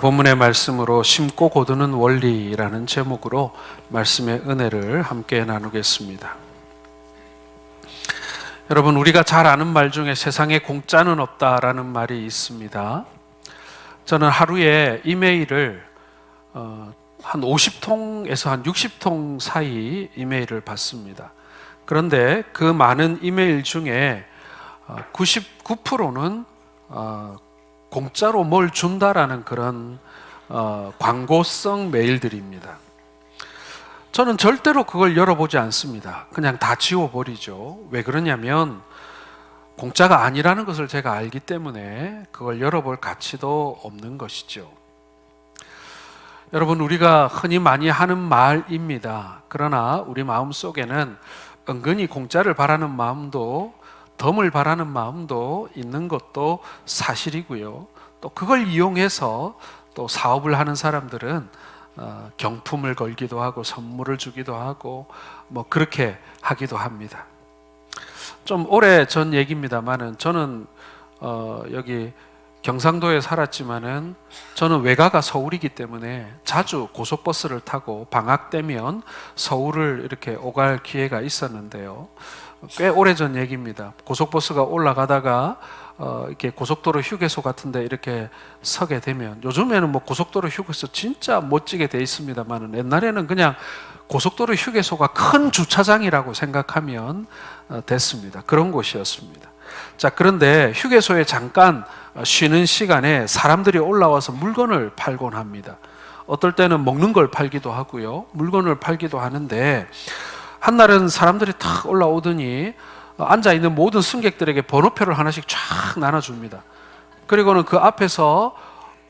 본문의 말씀으로 심고 거두는 원리라는 제목으로 말씀의 은혜를 함께 나누겠습니다. 여러분, 우리가 잘 아는 말 중에 세상에 공짜는 없다라는 말이 있습니다. 저는 하루에 이메일을 한 50통에서 한 60통 사이 이메일을 받습니다. 그런데 그 많은 이메일 중에 99%는 공짜로 뭘 준다라는 그런 광고성 메일들입니다. 저는 절대로 그걸 열어보지 않습니다. 그냥 다 지워버리죠. 왜 그러냐면 공짜가 아니라는 것을 제가 알기 때문에 그걸 열어볼 가치도 없는 것이죠. 여러분, 우리가 흔히 많이 하는 말입니다. 그러나 우리 마음속에는 은근히 공짜를 바라는 마음도, 덤을 바라는 마음도 있는 것도 사실이고요. 또 그걸 이용해서 또 사업을 하는 사람들은 경품을 걸기도 하고 선물을 주기도 하고 뭐 그렇게 하기도 합니다. 좀 오래 전 얘기입니다만은 저는 여기 경상도에 살았지만은 저는 외가가 서울이기 때문에 자주 고속버스를 타고 방학 때면 서울을 이렇게 오갈 기회가 있었는데요. 꽤 오래전 얘기입니다. 고속버스가 올라가다가 이렇게 고속도로 휴게소 같은데 이렇게 서게 되면, 요즘에는 뭐 고속도로 휴게소 진짜 멋지게 돼 있습니다만 옛날에는 그냥 고속도로 휴게소가 큰 주차장이라고 생각하면 됐습니다. 그런 곳이었습니다. 자, 그런데 휴게소에 잠깐 쉬는 시간에 사람들이 올라와서 물건을 팔곤 합니다. 어떨 때는 먹는 걸 팔기도 하고요, 물건을 팔기도 하는데, 한날은 사람들이 탁 올라오더니 앉아있는 모든 승객들에게 번호표를 하나씩 쫙 나눠줍니다. 그리고는 그 앞에서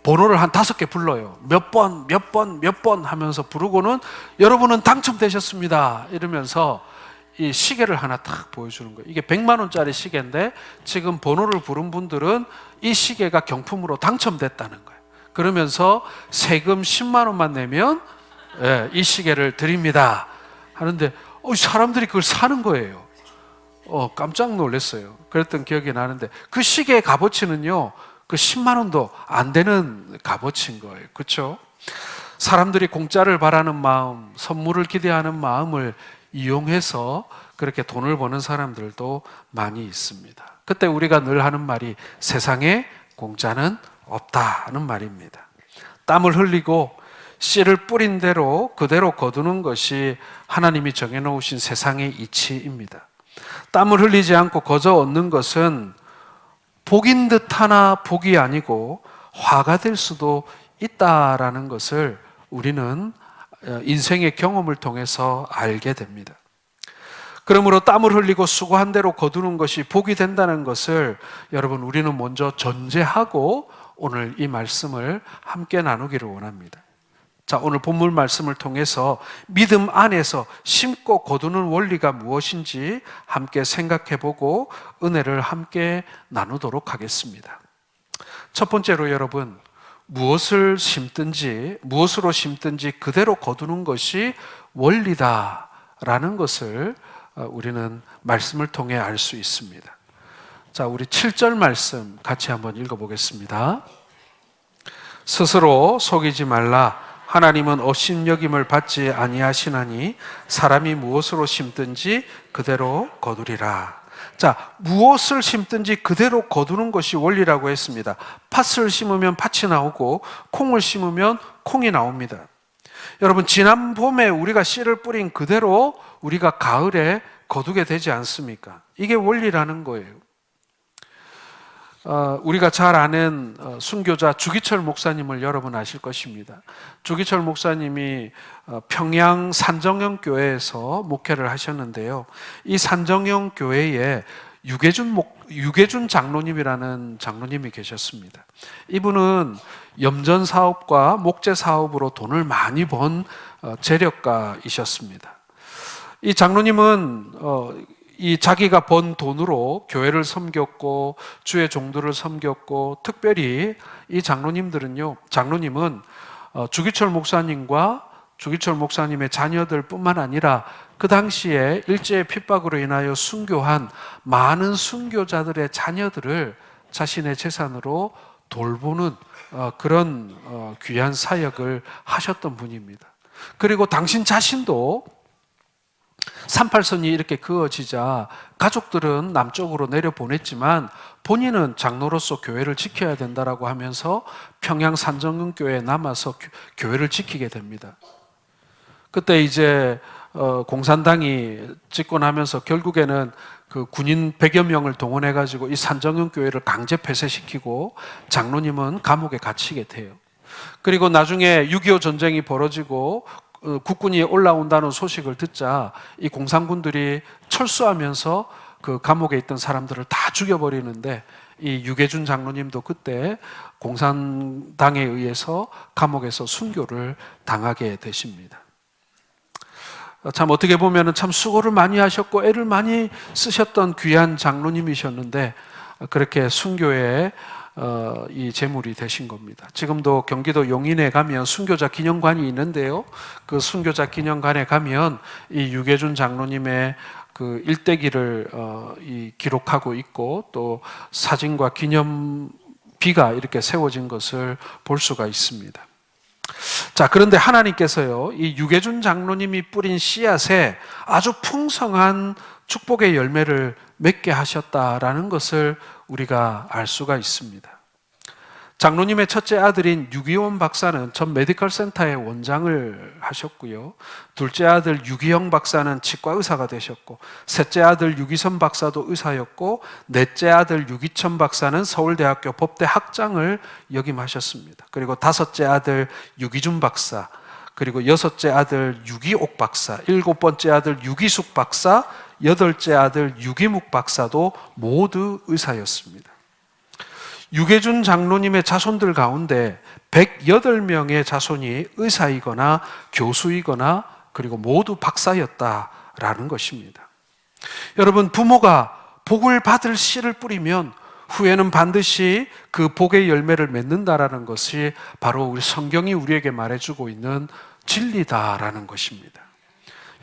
번호를 한 5개 불러요. 몇 번, 몇 번, 몇 번 하면서 부르고는 여러분은 당첨되셨습니다 이러면서 이 시계를 하나 탁 보여주는 거예요. 이게 100만 원짜리 시계인데 지금 번호를 부른 분들은 이 시계가 경품으로 당첨됐다는 거예요. 그러면서 세금 10만 원만 내면 이 시계를 드립니다 하는데 사람들이 그걸 사는 거예요. 깜짝 놀랐어요. 그랬던 기억이 나는데 그 시계의 값어치는요, 그 10만 원도 안 되는 값어치인 거예요. 그렇죠? 사람들이 공짜를 바라는 마음, 선물을 기대하는 마음을 이용해서 그렇게 돈을 버는 사람들도 많이 있습니다. 그때 우리가 늘 하는 말이 세상에 공짜는 없다는 말입니다. 땀을 흘리고 씨를 뿌린 대로 그대로 거두는 것이 하나님이 정해놓으신 세상의 이치입니다. 땀을 흘리지 않고 거저 얻는 것은 복인 듯 하나 복이 아니고 화가 될 수도 있다라는 것을 우리는 인생의 경험을 통해서 알게 됩니다. 그러므로 땀을 흘리고 수고한 대로 거두는 것이 복이 된다는 것을 여러분, 우리는 먼저 전제하고 오늘 이 말씀을 함께 나누기를 원합니다. 자, 오늘 본문 말씀을 통해서 믿음 안에서 심고 거두는 원리가 무엇인지 함께 생각해보고 은혜를 함께 나누도록 하겠습니다. 첫 번째로 여러분, 무엇으로 심든지 그대로 거두는 것이 원리다라는 것을 우리는 말씀을 통해 알 수 있습니다. 자, 우리 7절 말씀 같이 한번 읽어보겠습니다. 스스로 속이지 말라. 하나님은 업신여김을 받지 아니하시나니 사람이 무엇으로 심든지 그대로 거두리라. 자, 무엇을 심든지 그대로 거두는 것이 원리라고 했습니다. 팥을 심으면 팥이 나오고 콩을 심으면 콩이 나옵니다. 여러분, 지난 봄에 우리가 씨를 뿌린 그대로 우리가 가을에 거두게 되지 않습니까? 이게 원리라는 거예요. 우리가 잘 아는 순교자 주기철 목사님을 여러분 아실 것입니다. 주기철 목사님이 평양 산정형 교회에서 목회를 하셨는데요, 이 산정형 교회에 유계준 장로님이라는 장로님이 계셨습니다. 이분은 염전 사업과 목재 사업으로 돈을 많이 번 재력가이셨습니다. 이 장로님은 이 자기가 번 돈으로 교회를 섬겼고 주의 종들을 섬겼고, 특별히 이 장로님은 주기철 목사님과 주기철 목사님의 자녀들 뿐만 아니라 그 당시에 일제의 핍박으로 인하여 순교한 많은 순교자들의 자녀들을 자신의 재산으로 돌보는 그런 귀한 사역을 하셨던 분입니다. 그리고 당신 자신도 38선이 이렇게 그어지자 가족들은 남쪽으로 내려보냈지만 본인은 장로로서 교회를 지켜야 된다라고 하면서 평양 산정은교회에 남아서 교회를 지키게 됩니다. 그때 이제 공산당이 집권하면서 결국에는 그 군인 100여 명을 동원해가지고 이 산정은교회를 강제 폐쇄시키고 장로님은 감옥에 갇히게 돼요. 그리고 나중에 6.25 전쟁이 벌어지고 국군이 올라온다는 소식을 듣자 이 공산군들이 철수하면서 그 감옥에 있던 사람들을 다 죽여버리는데 이 유계준 장로님도 그때 공산당에 의해서 감옥에서 순교를 당하게 되십니다. 참 어떻게 보면 참 수고를 많이 하셨고 애를 많이 쓰셨던 귀한 장로님이셨는데 그렇게 순교에 이 제물이 되신 겁니다. 지금도 경기도 용인에 가면 순교자 기념관이 있는데요. 그 순교자 기념관에 가면 이 유계준 장로님의 그 일대기를 기록하고 있고 또 사진과 기념비가 이렇게 세워진 것을 볼 수가 있습니다. 자, 그런데 하나님께서요, 이 유계준 장로님이 뿌린 씨앗에 아주 풍성한 축복의 열매를 맺게 하셨다라는 것을 우리가 알 수가 있습니다. 장로님의 첫째 아들인 유기원 박사는 전 메디컬 센터의 원장을 하셨고요. 둘째 아들 유기영 박사는 치과 의사가 되셨고, 셋째 아들 유기선 박사도 의사였고, 넷째 아들 유기천 박사는 서울대학교 법대 학장을 역임하셨습니다. 그리고 다섯째 아들 유기준 박사, 그리고 여섯째 아들 유기옥 박사, 일곱 번째 아들 유기숙 박사, 여덟째 아들 유기묵 박사도 모두 의사였습니다. 유계준 장로님의 자손들 가운데 108명의 자손이 의사이거나 교수이거나 그리고 모두 박사였다라는 것입니다. 여러분, 부모가 복을 받을 씨를 뿌리면 후에는 반드시 그 복의 열매를 맺는다라는 것이 바로 우리 성경이 우리에게 말해주고 있는 진리다라는 것입니다.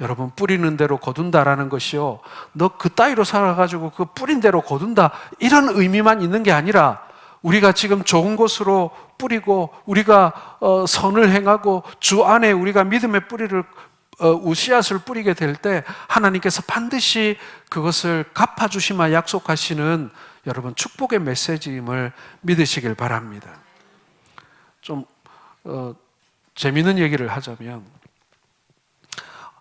여러분, 뿌리는 대로 거둔다라는 것이요, 너 그따위로 살아가지고 그 뿌린 대로 거둔다 이런 의미만 있는 게 아니라 우리가 지금 좋은 곳으로 뿌리고 우리가 선을 행하고 주 안에 우리가 믿음의 뿌리를 씨앗을 뿌리게 될 때 하나님께서 반드시 그것을 갚아주시마 약속하시는 여러분 축복의 메시지임을 믿으시길 바랍니다. 좀 재미있는 얘기를 하자면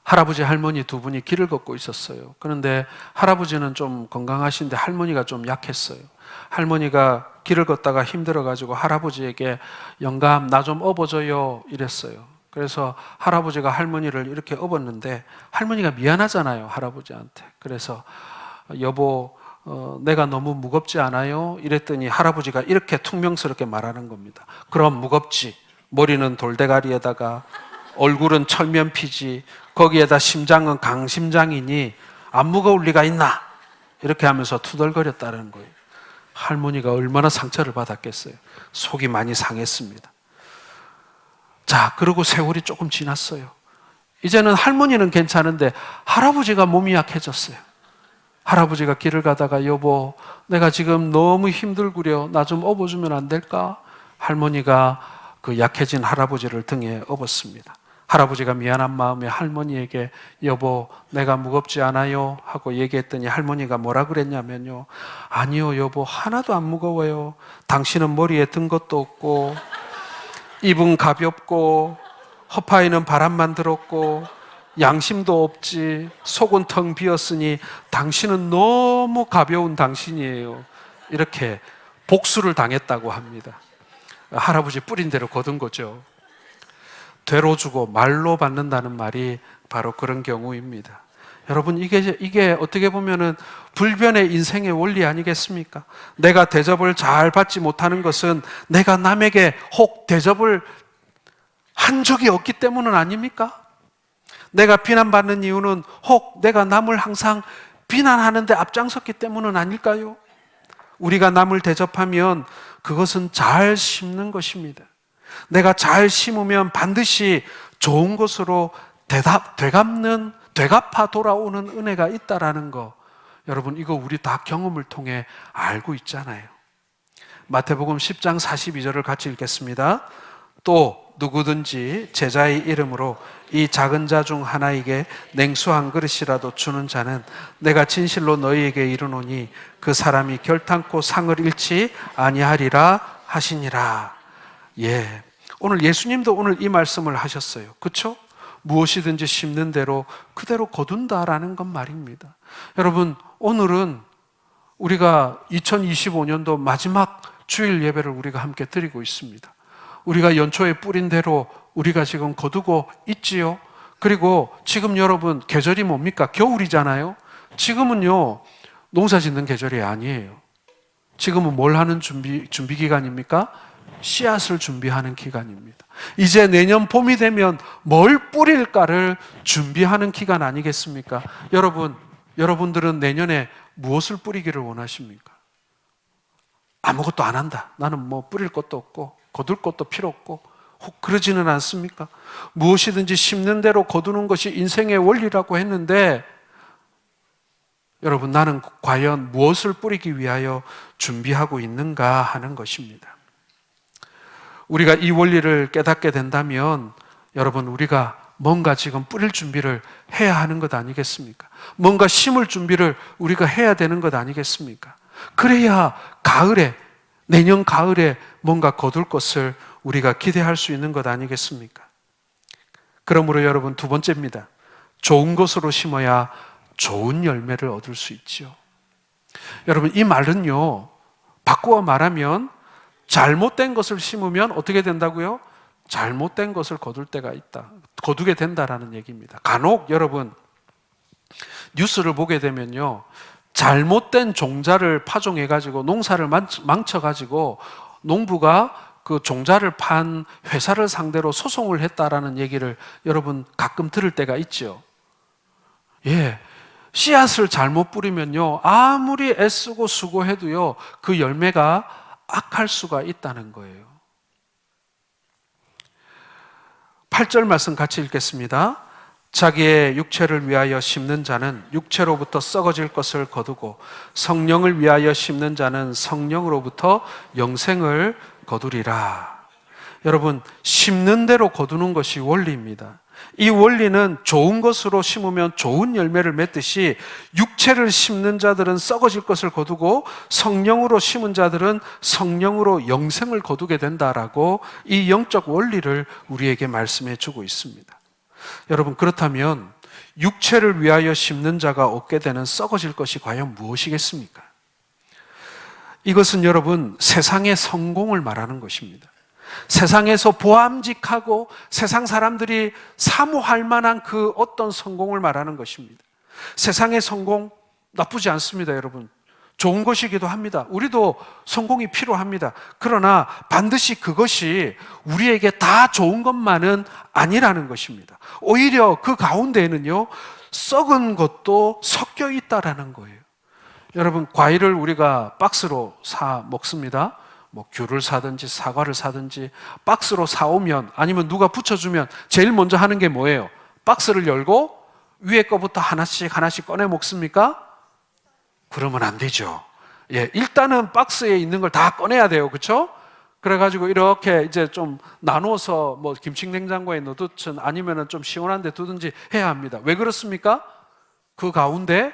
할아버지 할머니 두 분이 길을 걷고 있었어요. 그런데 할아버지는 좀 건강하신데 할머니가 좀 약했어요. 할머니가 길을 걷다가 힘들어가지고 할아버지에게 영감 나 좀 업어줘요 이랬어요. 그래서 할아버지가 할머니를 이렇게 업었는데 할머니가 미안하잖아요, 할아버지한테. 그래서 여보 내가 너무 무겁지 않아요? 이랬더니 할아버지가 이렇게 퉁명스럽게 말하는 겁니다. 그럼 무겁지. 머리는 돌대가리에다가 얼굴은 철면피지, 거기에다 심장은 강심장이니 안 무거울 리가 있나? 이렇게 하면서 투덜거렸다는 거예요. 할머니가 얼마나 상처를 받았겠어요. 속이 많이 상했습니다. 자, 그리고 세월이 조금 지났어요. 이제는 할머니는 괜찮은데 할아버지가 몸이 약해졌어요. 할아버지가 길을 가다가 여보 내가 지금 너무 힘들구려, 나 좀 업어주면 안 될까? 할머니가 그 약해진 할아버지를 등에 업었습니다. 할아버지가 미안한 마음에 할머니에게 여보 내가 무겁지 않아요 하고 얘기했더니 할머니가 뭐라 그랬냐면요, 아니요 여보 하나도 안 무거워요. 당신은 머리에 든 것도 없고 입은 가볍고 허파에는 바람만 들었고 양심도 없지, 속은 텅 비었으니 당신은 너무 가벼운 당신이에요. 이렇게 복수를 당했다고 합니다. 할아버지 뿌린 대로 거둔 거죠. 되로 주고 말로 받는다는 말이 바로 그런 경우입니다. 여러분 이게 어떻게 보면은 불변의 인생의 원리 아니겠습니까? 내가 대접을 잘 받지 못하는 것은 내가 남에게 혹 대접을 한 적이 없기 때문은 아닙니까? 내가 비난받는 이유는 혹 내가 남을 항상 비난하는데 앞장섰기 때문은 아닐까요? 우리가 남을 대접하면 그것은 잘 심는 것입니다. 내가 잘 심으면 반드시 좋은 것으로 되갚아 돌아오는 은혜가 있다라는 거, 여러분 이거 우리 다 경험을 통해 알고 있잖아요. 마태복음 10장 42절을 같이 읽겠습니다. 또 누구든지 제자의 이름으로 이 작은 자 중 하나에게 냉수 한 그릇이라도 주는 자는 내가 진실로 너희에게 이르노니 그 사람이 결탄코 상을 잃지 아니하리라 하시니라. 예, 오늘 예수님도 오늘 이 말씀을 하셨어요. 그렇죠? 무엇이든지 심는 대로 그대로 거둔다라는 건 말입니다. 여러분, 오늘은 우리가 2025년도 마지막 주일 예배를 우리가 함께 드리고 있습니다. 우리가 연초에 뿌린 대로 우리가 지금 거두고 있지요. 그리고 지금 여러분 계절이 뭡니까? 겨울이잖아요. 지금은요 농사 짓는 계절이 아니에요. 지금은 뭘 하는 준비 기간입니까? 씨앗을 준비하는 기간입니다. 이제 내년 봄이 되면 뭘 뿌릴까를 준비하는 기간 아니겠습니까? 여러분들은 내년에 무엇을 뿌리기를 원하십니까? 아무것도 안 한다. 나는 뭐 뿌릴 것도 없고 거둘 것도 필요 없고 혹 그러지는 않습니까? 무엇이든지 심는 대로 거두는 것이 인생의 원리라고 했는데 여러분, 나는 과연 무엇을 뿌리기 위하여 준비하고 있는가 하는 것입니다. 우리가 이 원리를 깨닫게 된다면 여러분, 우리가 뭔가 지금 뿌릴 준비를 해야 하는 것 아니겠습니까? 뭔가 심을 준비를 우리가 해야 되는 것 아니겠습니까? 그래야 내년 가을에 뭔가 거둘 것을 우리가 기대할 수 있는 것 아니겠습니까? 그러므로 여러분, 두 번째입니다. 좋은 것으로 심어야 좋은 열매를 얻을 수 있지요. 여러분, 이 말은요, 바꾸어 말하면 잘못된 것을 심으면 어떻게 된다고요? 잘못된 것을 거둘 때가 있다. 거두게 된다라는 얘기입니다. 간혹 여러분, 뉴스를 보게 되면요, 잘못된 종자를 파종해가지고 농사를 망쳐가지고 농부가 그 종자를 판 회사를 상대로 소송을 했다라는 얘기를 여러분 가끔 들을 때가 있죠. 예, 씨앗을 잘못 뿌리면요, 아무리 애쓰고 수고해도요, 그 열매가 악할 수가 있다는 거예요. 8절 말씀 같이 읽겠습니다. 자기의 육체를 위하여 심는 자는 육체로부터 썩어질 것을 거두고 성령을 위하여 심는 자는 성령으로부터 영생을 거두리라. 여러분, 심는 대로 거두는 것이 원리입니다. 이 원리는 좋은 것으로 심으면 좋은 열매를 맺듯이 육체를 심는 자들은 썩어질 것을 거두고 성령으로 심은 자들은 성령으로 영생을 거두게 된다라고 이 영적 원리를 우리에게 말씀해 주고 있습니다. 여러분, 그렇다면 육체를 위하여 심는 자가 얻게 되는 썩어질 것이 과연 무엇이겠습니까? 이것은 여러분, 세상의 성공을 말하는 것입니다. 세상에서 보암직하고 세상 사람들이 사모할 만한 그 어떤 성공을 말하는 것입니다. 세상의 성공 나쁘지 않습니다, 여러분. 좋은 것이기도 합니다. 우리도 성공이 필요합니다. 그러나 반드시 그것이 우리에게 다 좋은 것만은 아니라는 것입니다. 오히려 그 가운데에는요, 썩은 것도 섞여 있다라는 거예요. 여러분, 과일을 우리가 박스로 사 먹습니다. 뭐 귤을 사든지 사과를 사든지 박스로 사오면, 아니면 누가 붙여주면 제일 먼저 하는 게 뭐예요? 박스를 열고 위에 거부터 하나씩 꺼내 먹습니까? 그러면 안 되죠. 예, 일단은 박스에 있는 걸 다 꺼내야 돼요. 그렇죠? 그래가지고 이렇게 이제 좀 나눠서 뭐 김치냉장고에 넣든 아니면은 좀 시원한 데 두든지 해야 합니다. 왜 그렇습니까? 그 가운데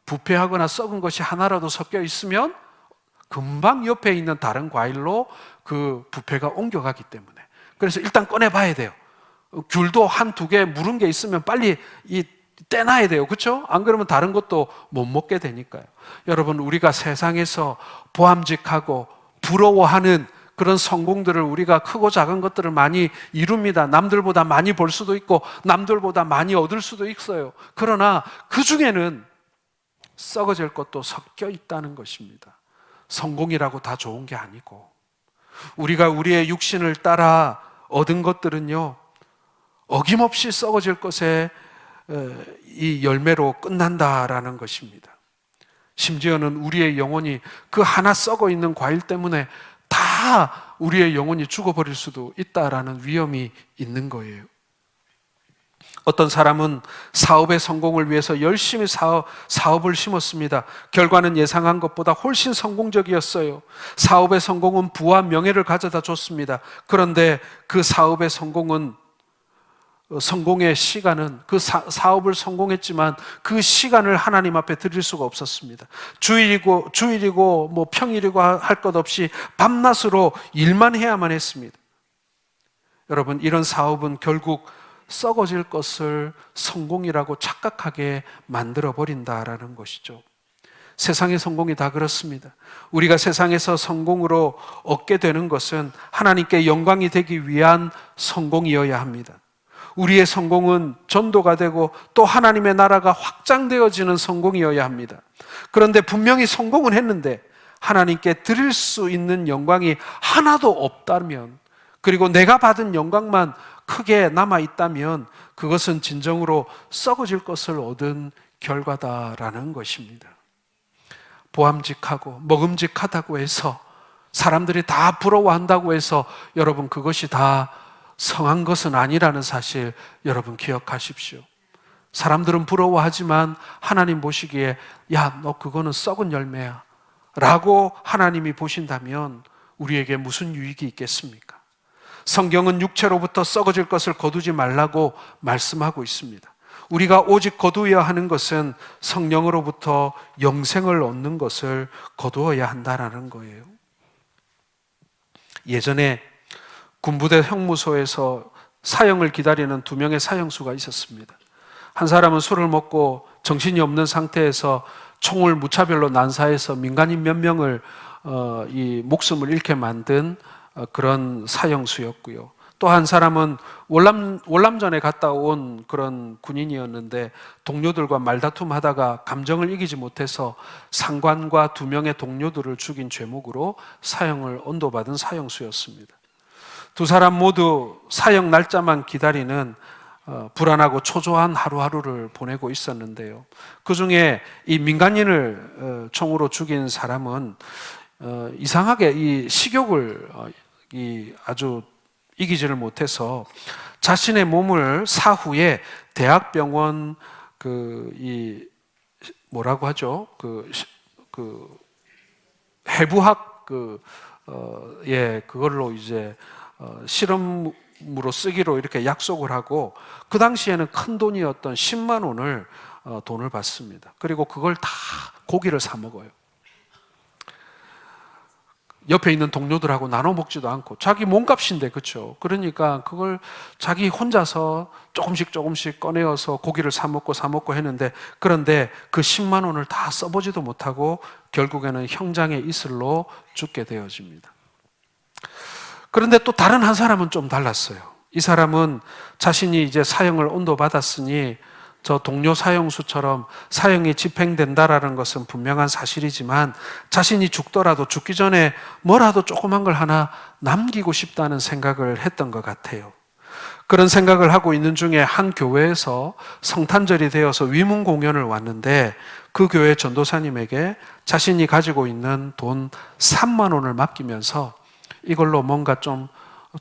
부패하거나 썩은 것이 하나라도 섞여 있으면 금방 옆에 있는 다른 과일로 그 부패가 옮겨가기 때문에. 그래서 일단 꺼내봐야 돼요. 귤도 한 두 개 무른 게 있으면 빨리 떼놔야 돼요. 그렇죠? 안 그러면 다른 것도 못 먹게 되니까요. 여러분, 우리가 세상에서 보암직하고 부러워하는 그런 성공들을, 우리가 크고 작은 것들을 많이 이룹니다. 남들보다 많이 벌 수도 있고 남들보다 많이 얻을 수도 있어요. 그러나 그 중에는 썩어질 것도 섞여 있다는 것입니다. 성공이라고 다 좋은 게 아니고, 우리가 우리의 육신을 따라 얻은 것들은요, 어김없이 썩어질 것에 이 열매로 끝난다라는 것입니다. 심지어는 우리의 영혼이 그 하나 썩어 있는 과일 때문에 다 우리의 영혼이 죽어버릴 수도 있다라는 위험이 있는 거예요. 어떤 사람은 사업의 성공을 위해서 열심히 사업을 심었습니다. 결과는 예상한 것보다 훨씬 성공적이었어요. 사업의 성공은 부와 명예를 가져다 줬습니다. 그런데 그 사업의 성공의 시간은 사업을 성공했지만 그 시간을 하나님 앞에 드릴 수가 없었습니다. 주일이고 뭐 평일이고 할 것 없이 밤낮으로 일만 해야만 했습니다. 여러분, 이런 사업은 결국 썩어질 것을 성공이라고 착각하게 만들어 버린다라는 것이죠. 세상의 성공이 다 그렇습니다. 우리가 세상에서 성공으로 얻게 되는 것은 하나님께 영광이 되기 위한 성공이어야 합니다. 우리의 성공은 전도가 되고 또 하나님의 나라가 확장되어지는 성공이어야 합니다. 그런데 분명히 성공은 했는데 하나님께 드릴 수 있는 영광이 하나도 없다면, 그리고 내가 받은 영광만 크게 남아있다면 그것은 진정으로 썩어질 것을 얻은 결과다라는 것입니다. 보암직하고 먹음직하다고 해서, 사람들이 다 부러워한다고 해서 여러분 그것이 다 성한 것은 아니라는 사실 여러분 기억하십시오. 사람들은 부러워하지만 하나님 보시기에 야, 너 그거는 썩은 열매야 라고 하나님이 보신다면 우리에게 무슨 유익이 있겠습니까? 성경은 육체로부터 썩어질 것을 거두지 말라고 말씀하고 있습니다. 우리가 오직 거두어야 하는 것은 성령으로부터 영생을 얻는 것을 거두어야 한다는 거예요. 예전에 군부대 형무소에서 사형을 기다리는 2명의 사형수가 있었습니다. 한 사람은 술을 먹고 정신이 없는 상태에서 총을 무차별로 난사해서 민간인 몇 명을 이 목숨을 잃게 만든 그런 사형수였고요. 또 한 사람은 월남전에 갔다 온 그런 군인이었는데 동료들과 말다툼하다가 감정을 이기지 못해서 상관과 2명의 동료들을 죽인 죄목으로 사형을 언도받은 사형수였습니다. 2사람 모두 사형 날짜만 기다리는 불안하고 초조한 하루하루를 보내고 있었는데요. 그 중에 이 민간인을 총으로 죽인 사람은 이상하게 이 식욕을 아주 이기지를 못해서 자신의 몸을 사후에 대학병원 뭐라고 하죠? 해부학 그걸로 이제 실험으로 쓰기로 이렇게 약속을 하고, 그 당시에는 큰 돈이었던 10만 원을 돈을 받습니다. 그리고 그걸 다 고기를 사 먹어요. 옆에 있는 동료들하고 나눠 먹지도 않고, 자기 몸값인데, 그렇죠? 그러니까 그걸 자기 혼자서 조금씩 꺼내어서 고기를 사 먹고 했는데, 그런데 그 10만 원을 다 써보지도 못하고 결국에는 형장의 이슬로 죽게 되어집니다. 그런데 또 다른 한 사람은 좀 달랐어요. 이 사람은 자신이 이제 사형을 언도받았으니 저 동료 사형수처럼 사형이 집행된다라는 것은 분명한 사실이지만 자신이 죽더라도 죽기 전에 뭐라도 조그만 걸 하나 남기고 싶다는 생각을 했던 것 같아요. 그런 생각을 하고 있는 중에 한 교회에서 성탄절이 되어서 위문 공연을 왔는데, 그 교회 전도사님에게 자신이 가지고 있는 돈 3만 원을 맡기면서 이걸로 뭔가 좀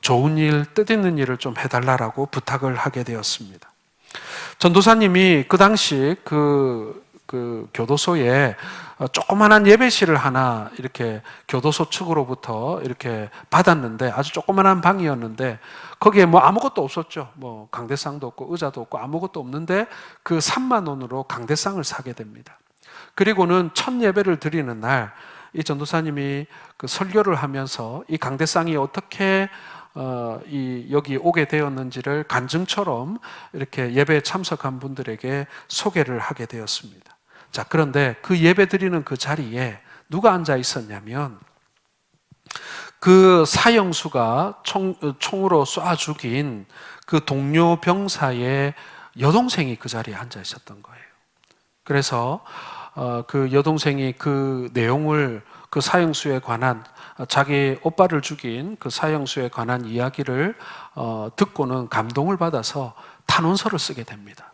좋은 일, 뜻있는 일을 좀 해달라고 부탁을 하게 되었습니다. 전도사님이 그 당시 그 교도소에 조그만한 예배실을 하나 이렇게 교도소 측으로부터 이렇게 받았는데, 아주 조그만한 방이었는데 거기에 뭐 아무것도 없었죠. 뭐 강대상도 없고 의자도 없고 아무것도 없는데 그 3만 원으로 강대상을 사게 됩니다. 그리고는 첫 예배를 드리는 날 이 전도사님이 그 설교를 하면서 이 강대상이 어떻게 여기 오게 되었는지를 간증처럼 이렇게 예배에 참석한 분들에게 소개를 하게 되었습니다. 자, 그런데 그 예배 드리는 그 자리에 누가 앉아 있었냐면, 그 사형수가 총으로 쏴 죽인 그 동료 병사의 여동생이 그 자리에 앉아 있었던 거예요. 그래서 그 여동생이 그 내용을, 그 사형수에 관한, 자기 오빠를 죽인 그 사형수에 관한 이야기를 듣고는 감동을 받아서 탄원서를 쓰게 됩니다.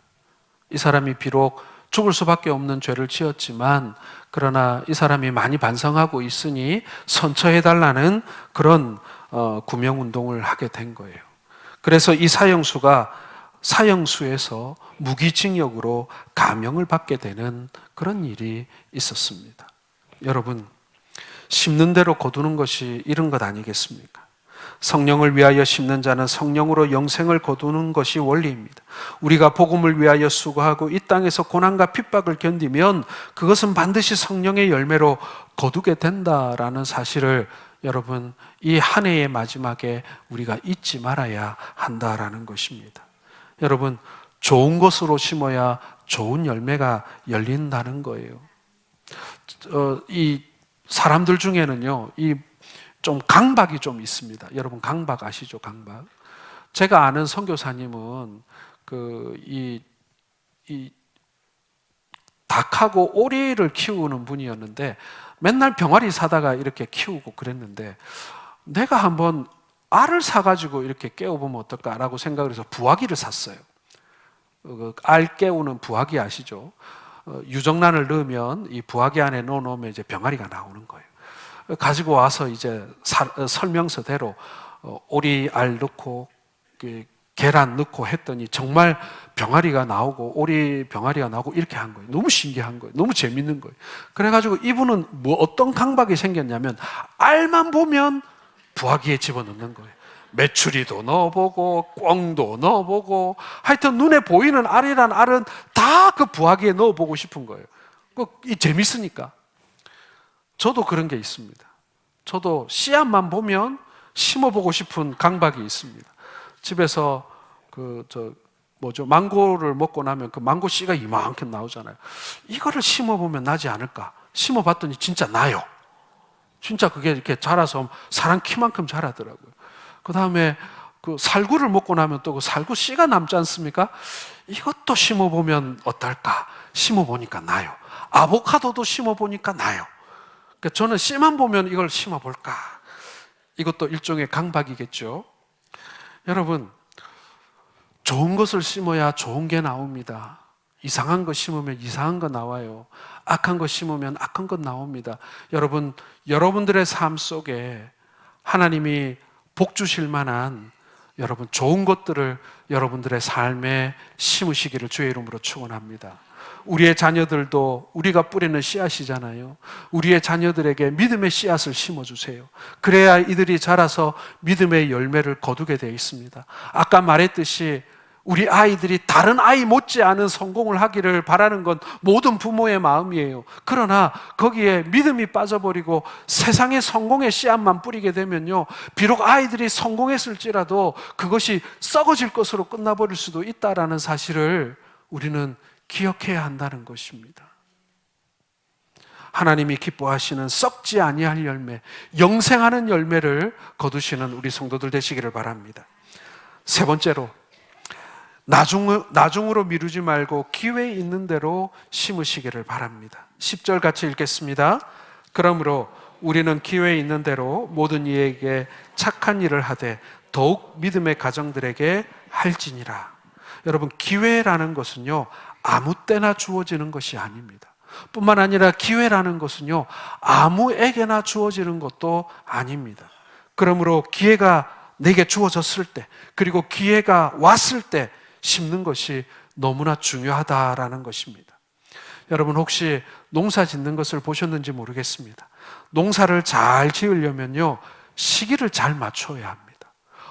이 사람이 비록 죽을 수밖에 없는 죄를 지었지만, 그러나 이 사람이 많이 반성하고 있으니 선처해달라는 그런 구명운동을 하게 된 거예요. 그래서 이 사형수가 사형수에서 무기징역으로 감형을 받게 되는 그런 일이 있었습니다. 여러분, 심는 대로 거두는 것이 이런 것 아니겠습니까? 성령을 위하여 심는 자는 성령으로 영생을 거두는 것이 원리입니다. 우리가 복음을 위하여 수고하고 이 땅에서 고난과 핍박을 견디면 그것은 반드시 성령의 열매로 거두게 된다라는 사실을 여러분, 이 한 해의 마지막에 우리가 잊지 말아야 한다라는 것입니다. 여러분, 좋은 것으로 심어야 좋은 열매가 열린다는 거예요. 이 사람들 중에는요, 이 좀 강박이 좀 있습니다. 여러분, 강박 아시죠? 강박. 제가 아는 선교사님은 이 닭하고 오리를 키우는 분이었는데 맨날 병아리 사다가 이렇게 키우고 그랬는데, 내가 한번 알을 사가지고 이렇게 깨워보면 어떨까라고 생각을 해서 부화기를 샀어요. 알 깨우는 부화기 아시죠? 유정란을 넣으면 이 부화기 안에 넣어놓으면 이제 병아리가 나오는 거예요. 가지고 와서 이제 설명서대로 오리 알 넣고 계란 넣고 했더니 정말 병아리가 나오고 오리 병아리가 나오고 이렇게 한 거예요. 너무 신기한 거예요. 너무 재밌는 거예요. 그래가지고 이분은 뭐 어떤 강박이 생겼냐면 알만 보면 부화기에 집어넣는 거예요. 메추리도 넣어보고 꿩도 넣어보고 하여튼 눈에 보이는 알이란 알은 다 그 부화기에 넣어보고 싶은 거예요. 이 재밌으니까. 저도 그런 게 있습니다. 저도 씨앗만 보면 심어보고 싶은 강박이 있습니다. 집에서 망고를 먹고 나면 그 망고 씨가 이만큼 나오잖아요. 이거를 심어보면 나지 않을까? 심어봤더니 진짜 나요. 진짜 그게 이렇게 자라서 사람 키만큼 자라더라고요. 그 다음에 그 살구를 먹고 나면 또 그 살구 씨가 남지 않습니까? 이것도 심어보면 어떨까? 심어보니까 나요. 아보카도도 심어보니까 나요. 그러니까 저는 씨만 보면 이걸 심어볼까? 이것도 일종의 강박이겠죠. 여러분, 좋은 것을 심어야 좋은 게 나옵니다. 이상한 거 심으면 이상한 거 나와요. 악한 거 심으면 악한 것 나옵니다. 여러분, 여러분들의 삶 속에 하나님이 복 주실 만한 여러분 좋은 것들을 여러분들의 삶에 심으시기를 주의 이름으로 축원합니다. 우리의 자녀들도 우리가 뿌리는 씨앗이잖아요. 우리의 자녀들에게 믿음의 씨앗을 심어주세요. 그래야 이들이 자라서 믿음의 열매를 거두게 되어 있습니다. 아까 말했듯이 우리 아이들이 다른 아이 못지않은 성공을 하기를 바라는 건 모든 부모의 마음이에요. 그러나 거기에 믿음이 빠져버리고 세상의 성공의 씨앗만 뿌리게 되면요, 비록 아이들이 성공했을지라도 그것이 썩어질 것으로 끝나버릴 수도 있다라는 사실을 우리는 기억해야 한다는 것입니다. 하나님이 기뻐하시는 썩지 아니할 열매, 영생하는 열매를 거두시는 우리 성도들 되시기를 바랍니다. 세 번째로, 나중으로 미루지 말고 기회 있는 대로 심으시기를 바랍니다. 10절 같이 읽겠습니다. 그러므로 우리는 기회 있는 대로 모든 이에게 착한 일을 하되 더욱 믿음의 가정들에게 할지니라. 여러분, 기회라는 것은요, 아무 때나 주어지는 것이 아닙니다. 뿐만 아니라 기회라는 것은요, 아무에게나 주어지는 것도 아닙니다. 그러므로 기회가 내게 주어졌을 때, 그리고 기회가 왔을 때 심는 것이 너무나 중요하다라는 것입니다. 여러분, 혹시 농사 짓는 것을 보셨는지 모르겠습니다. 농사를 잘 지으려면요, 시기를 잘 맞춰야 합니다.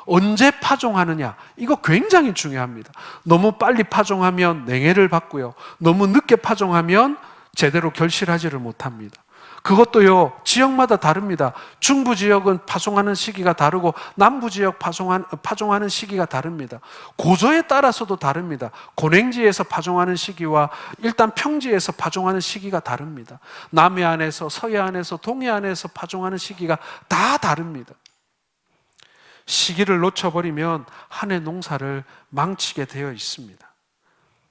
언제 파종하느냐, 이거 굉장히 중요합니다. 너무 빨리 파종하면 냉해를 받고요, 너무 늦게 파종하면 제대로 결실하지를 못합니다. 그것도요, 지역마다 다릅니다. 중부 지역은 파종하는 시기가 다르고 남부 지역 파종하는 시기가 다릅니다. 고조에 따라서도 다릅니다. 고냉지에서 파종하는 시기와 일단 평지에서 파종하는 시기가 다릅니다. 남해안에서 서해안에서 동해안에서 파종하는 시기가 다 다릅니다. 시기를 놓쳐버리면 한 해 농사를 망치게 되어 있습니다.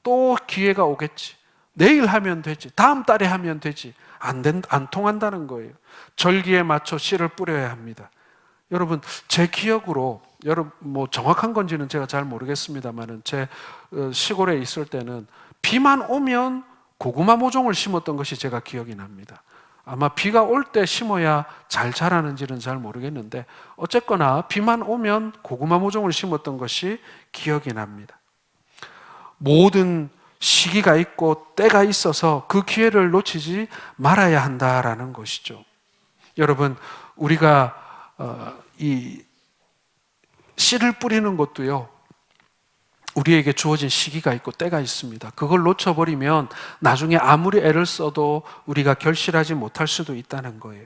또 기회가 오겠지. 내일 하면 되지. 다음 달에 하면 되지. 안 통한다는 거예요. 절기에 맞춰 씨를 뿌려야 합니다. 여러분, 제 기억으로, 뭐 정확한 건지는 제가 잘 모르겠습니다만은 제 시골에 있을 때는 비만 오면 고구마 모종을 심었던 것이 제가 기억이 납니다. 아마 비가 올 때 심어야 잘 자라는지는 잘 모르겠는데 어쨌거나 비만 오면 고구마 모종을 심었던 것이 기억이 납니다. 모든 시기가 있고 때가 있어서 그 기회를 놓치지 말아야 한다라는 것이죠. 여러분, 우리가 이 씨를 뿌리는 것도요, 우리에게 주어진 시기가 있고 때가 있습니다. 그걸 놓쳐버리면 나중에 아무리 애를 써도 우리가 결실하지 못할 수도 있다는 거예요.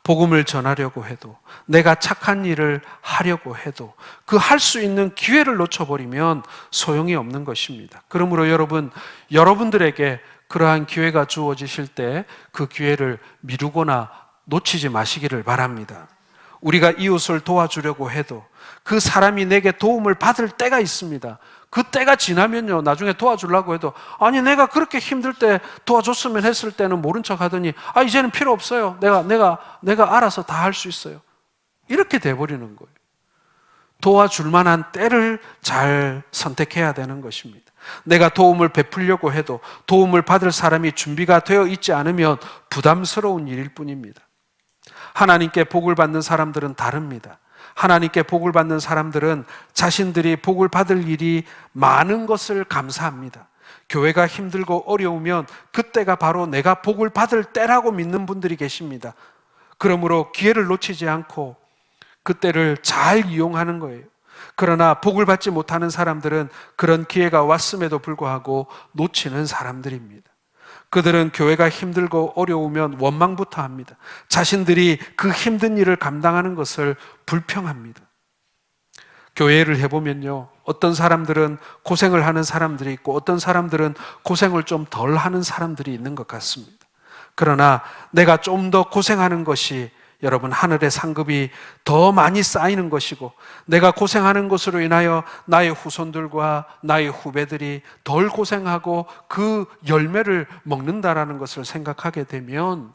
복음을 전하려고 해도, 내가 착한 일을 하려고 해도 그 할 수 있는 기회를 놓쳐버리면 소용이 없는 것입니다. 그러므로 여러분들에게 그러한 기회가 주어지실 때 그 기회를 미루거나 놓치지 마시기를 바랍니다. 우리가 이웃을 도와주려고 해도 그 사람이 내게 도움을 받을 때가 있습니다. 그 때가 지나면요, 나중에 도와주려고 해도, 아니 내가 그렇게 힘들 때 도와줬으면 했을 때는 모른 척 하더니, 이제는 필요 없어요. 내가 알아서 다 할 수 있어요. 이렇게 돼버리는 거예요. 도와줄 만한 때를 잘 선택해야 되는 것입니다. 내가 도움을 베풀려고 해도 도움을 받을 사람이 준비가 되어 있지 않으면 부담스러운 일일 뿐입니다. 하나님께 복을 받는 사람들은 다릅니다. 하나님께 복을 받는 사람들은 자신들이 복을 받을 일이 많은 것을 감사합니다. 교회가 힘들고 어려우면 그때가 바로 내가 복을 받을 때라고 믿는 분들이 계십니다. 그러므로 기회를 놓치지 않고 그때를 잘 이용하는 거예요. 그러나 복을 받지 못하는 사람들은 그런 기회가 왔음에도 불구하고 놓치는 사람들입니다. 그들은 교회가 힘들고 어려우면 원망부터 합니다. 자신들이 그 힘든 일을 감당하는 것을 불평합니다. 교회를 해보면요, 어떤 사람들은 고생을 하는 사람들이 있고 어떤 사람들은 고생을 좀 덜 하는 사람들이 있는 것 같습니다. 그러나 내가 좀 더 고생하는 것이 여러분, 하늘의 상급이 더 많이 쌓이는 것이고, 내가 고생하는 것으로 인하여 나의 후손들과 나의 후배들이 덜 고생하고 그 열매를 먹는다라는 것을 생각하게 되면,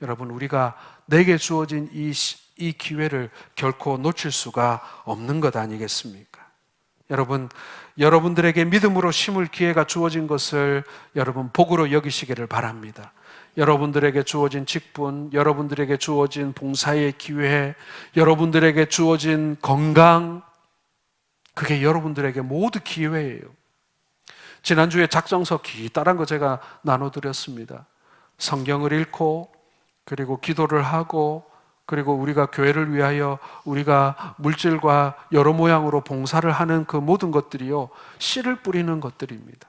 여러분, 우리가 내게 주어진 이 기회를 결코 놓칠 수가 없는 것 아니겠습니까? 여러분들에게 믿음으로 심을 기회가 주어진 것을 여러분 복으로 여기시기를 바랍니다. 여러분들에게 주어진 직분, 여러분들에게 주어진 봉사의 기회, 여러분들에게 주어진 건강, 그게 여러분들에게 모두 기회예요. 지난주에 작정서 기다란 거 제가 나눠드렸습니다. 성경을 읽고, 그리고 기도를 하고, 그리고 우리가 교회를 위하여 우리가 물질과 여러 모양으로 봉사를 하는 그 모든 것들이요, 씨를 뿌리는 것들입니다.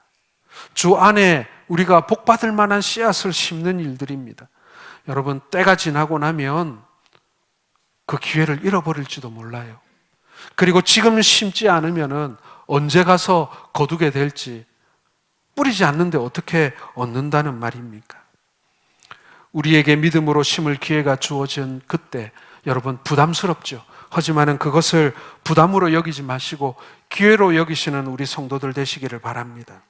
주 안에 우리가 복받을 만한 씨앗을 심는 일들입니다. 여러분, 때가 지나고 나면 그 기회를 잃어버릴지도 몰라요. 그리고 지금 심지 않으면 언제 가서 거두게 될지, 뿌리지 않는데 어떻게 얻는다는 말입니까? 우리에게 믿음으로 심을 기회가 주어진 그때, 여러분 부담스럽죠. 하지만 그것을 부담으로 여기지 마시고 기회로 여기시는 우리 성도들 되시기를 바랍니다.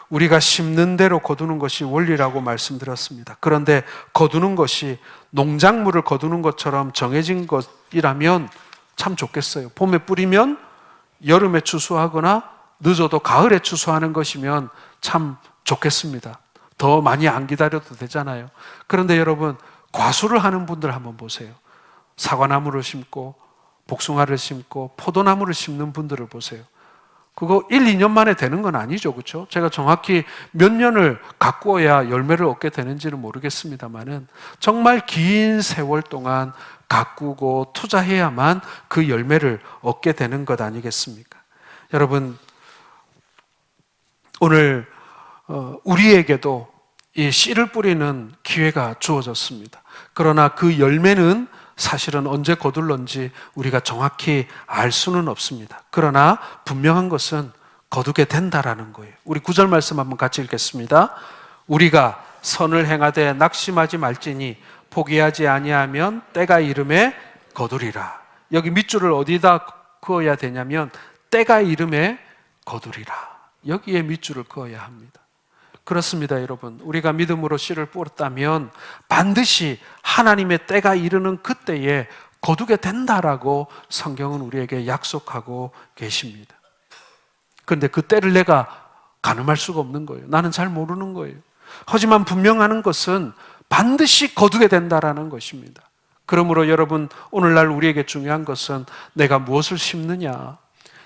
우리가 심는 대로 거두는 것이 원리라고 말씀드렸습니다. 그런데 거두는 것이 농작물을 거두는 것처럼 정해진 것이라면 참 좋겠어요. 봄에 뿌리면 여름에 추수하거나 늦어도 가을에 추수하는 것이면 참 좋겠습니다. 더 많이 안 기다려도 되잖아요. 그런데 여러분, 과수를 하는 분들 한번 보세요. 사과나무를 심고 복숭아를 심고 포도나무를 심는 분들을 보세요. 그거 1, 2년 만에 되는 건 아니죠. 그렇죠? 제가 정확히 몇 년을 가꾸어야 열매를 얻게 되는지는 모르겠습니다만은 정말 긴 세월 동안 가꾸고 투자해야만 그 열매를 얻게 되는 것 아니겠습니까? 여러분, 오늘 우리에게도 이 씨를 뿌리는 기회가 주어졌습니다. 그러나 그 열매는 사실은 언제 거둘런지 우리가 정확히 알 수는 없습니다. 그러나 분명한 것은 거두게 된다라는 거예요. 우리 9절 말씀 한번 같이 읽겠습니다. 우리가 선을 행하되 낙심하지 말지니 포기하지 아니하면 때가 이름에 거두리라. 여기 밑줄을 어디다 그어야 되냐면 때가 이름에 거두리라. 여기에 밑줄을 그어야 합니다. 그렇습니다, 여러분. 우리가 믿음으로 씨를 뿌렸다면 반드시 하나님의 때가 이르는 그때에 거두게 된다라고 성경은 우리에게 약속하고 계십니다. 그런데 그 때를 내가 가늠할 수가 없는 거예요. 나는 잘 모르는 거예요. 하지만 분명한 것은 반드시 거두게 된다라는 것입니다. 그러므로 여러분, 오늘날 우리에게 중요한 것은 내가 무엇을 심느냐,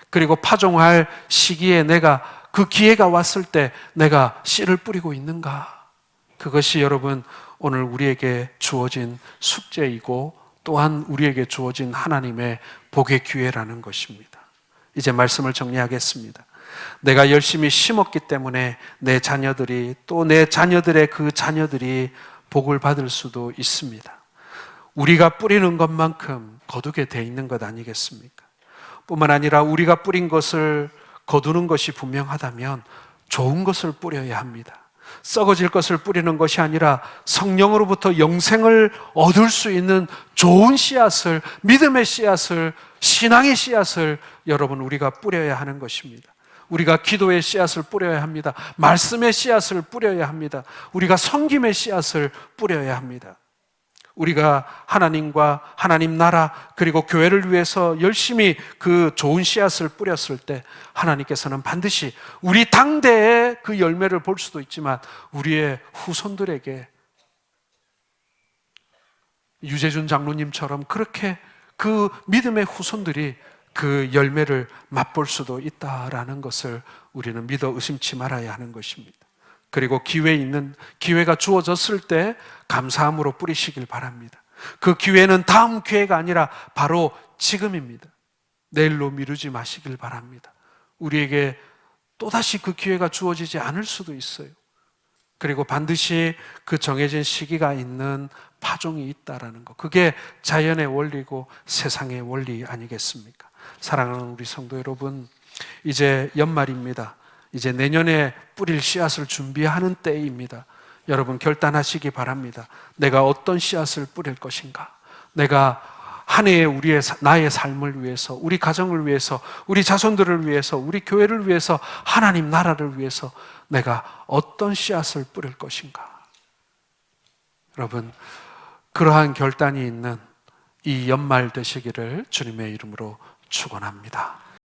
그리고 파종할 시기에 내가 그 기회가 왔을 때 내가 씨를 뿌리고 있는가? 그것이 여러분 오늘 우리에게 주어진 숙제이고 또한 우리에게 주어진 하나님의 복의 기회라는 것입니다. 이제 말씀을 정리하겠습니다. 내가 열심히 심었기 때문에 내 자녀들이 또 내 자녀들의 그 자녀들이 복을 받을 수도 있습니다. 우리가 뿌리는 것만큼 거두게 돼 있는 것 아니겠습니까? 뿐만 아니라 우리가 뿌린 것을 거두는 것이 분명하다면 좋은 것을 뿌려야 합니다. 썩어질 것을 뿌리는 것이 아니라 성령으로부터 영생을 얻을 수 있는 좋은 씨앗을, 믿음의 씨앗을, 신앙의 씨앗을 여러분 우리가 뿌려야 하는 것입니다. 우리가 기도의 씨앗을 뿌려야 합니다. 말씀의 씨앗을 뿌려야 합니다. 우리가 섬김의 씨앗을 뿌려야 합니다. 우리가 하나님과 하나님 나라 그리고 교회를 위해서 열심히 그 좋은 씨앗을 뿌렸을 때 하나님께서는 반드시 우리 당대의 그 열매를 볼 수도 있지만 우리의 후손들에게 유재준 장로님처럼 그렇게 그 믿음의 후손들이 그 열매를 맛볼 수도 있다라는 것을 우리는 믿어 의심치 말아야 하는 것입니다. 그리고 기회가 주어졌을 때 감사함으로 뿌리시길 바랍니다. 그 기회는 다음 기회가 아니라 바로 지금입니다. 내일로 미루지 마시길 바랍니다. 우리에게 또다시 그 기회가 주어지지 않을 수도 있어요. 그리고 반드시 그 정해진 시기가 있는 파종이 있다라는 것. 그게 자연의 원리고 세상의 원리 아니겠습니까? 사랑하는 우리 성도 여러분, 이제 연말입니다. 이제 내년에 뿌릴 씨앗을 준비하는 때입니다. 여러분 결단하시기 바랍니다. 내가 어떤 씨앗을 뿌릴 것인가? 내가 한 해의 나의 삶을 위해서, 우리 가정을 위해서, 우리 자손들을 위해서, 우리 교회를 위해서, 하나님 나라를 위해서 내가 어떤 씨앗을 뿌릴 것인가? 여러분 그러한 결단이 있는 이 연말 되시기를 주님의 이름으로 축원합니다.